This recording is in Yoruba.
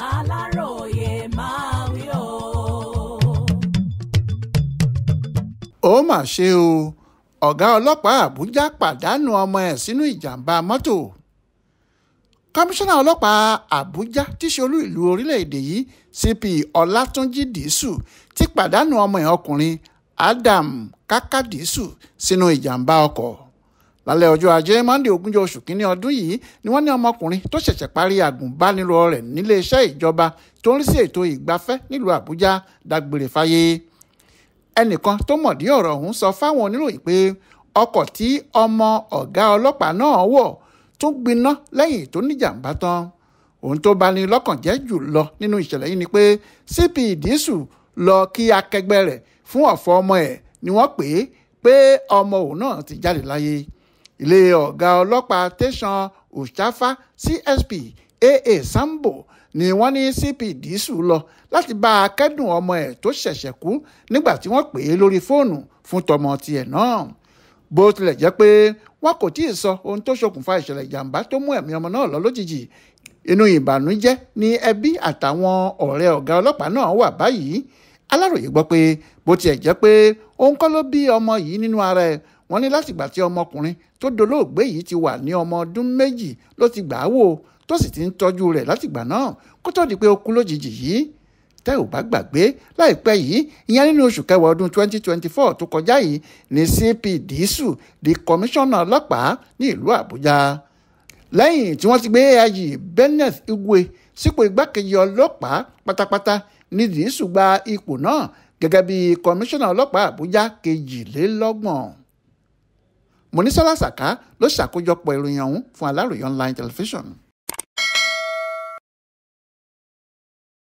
Aláròyé máa wí o. Ó mà ṣe o, ọ̀gá ọlọ́pàá Àbújá pàdánù ọmọ ẹ̀ sínú ìjàmbá mọ́tò. Kọmíṣánná ọlọ́pàá Àbújá tí ṣe olú ìlú orílẹ̀-èdè yìí CP Ọlátúnjí Dìísù ti pàdánù ọmọ ẹ̀ ọkùnrin Adam Kaka Dìísù sínú ìjàmbá ọkọ̀. Lálẹ́ ọjọ́ Ajé Monday 20 oṣù kínní ọdún yìí ni wọ́n ní ọmọkùnrin tó ṣẹ̀ṣẹ̀ parí àgùnbánirọ̀ rẹ̀ nílé iṣẹ́ ìjọba tó ń rí sí ètò ìgbafẹ́ nílùú Àbújá dágbére fáyé. Ẹnìkan tó mọ̀dí ọ̀rọ̀ ọ̀hún sọ fáwọn oníròyìn pé ọkọ̀ tí ọmọ ọ̀gá ọlọ́pàá náà wọ̀ tó gbiná lẹ́yìn tó níjàmbá tán. Ohun tó bani lọ́kàn jẹ́ jù lọ nínú ìṣẹ̀lẹ̀ yìí ni pé CP Dìísù lọ kí akẹgbẹ́ rẹ̀ fún ọ̀fọ̀ ọmọ ẹ̀ ni wọ́n pé ọmọ òun náà ti jáde láyé. Ilé ọ̀gá ọlọ́pàá tẹ̀sán Òṣàfà CSP AA Sambo ni wọ́n ní CP Dìísù lọ láti bá a kẹ́dùn ọmọ ẹ̀ tó ṣẹ̀ṣẹ̀ kú nígbà tí wọ́n pè é lórí fóònù fún tọmọ tiẹ̀ náà. Bó tilẹ̀ jẹ́ pé wọn kò tíì sọ ohun tó ṣokùnfà ìṣẹ̀lẹ̀ ìjàmbá tó mú ẹ̀mí ọmọ náà lọ lójijì. Inú ìbànújẹ́ ni ẹbí àtàwọn ọ̀rẹ́ ọ̀gá ọlọ́pàá náà wà báyìí. Aláròyé gbọ́ pé bó tiẹ̀ jẹ́ pé òun kọ́ ló bí ọmọ yìí nínú ara ẹ̀, wọ́n ní látìgbà tí ọmọkùnrin tó dolóògbé yìí ti wà ní ọmọ ọdún 2 ló ti gbà á wò tó sì ti ń tọ́jú rẹ̀ látìgbà náà kó tó di pé ó kú lójijì yìí. Tẹ́ ò bá gbàgbé láìpẹ́ yìí ìyẹn nínú oṣù kẹwàá ọdún 2024 tó kọjá yìí ní CP Dìísù di kọmíṣánná ọlọ́pàá ní ìlú Àbújá. Lẹ́yìn tí wọ́n ti gbé AIG Bennett Igwe sípò igbákejì ọlọ́pàá pátápátá ní Dìísù gba ipò náà gẹ́gẹ́ bí kọmíṣánná ọlọ́pàá Àbújá 22. Mọ́nísọ́lá Sàká ló ṣàkójọpọ̀ ìròyìn ọ̀hún fún Aláròyé online television.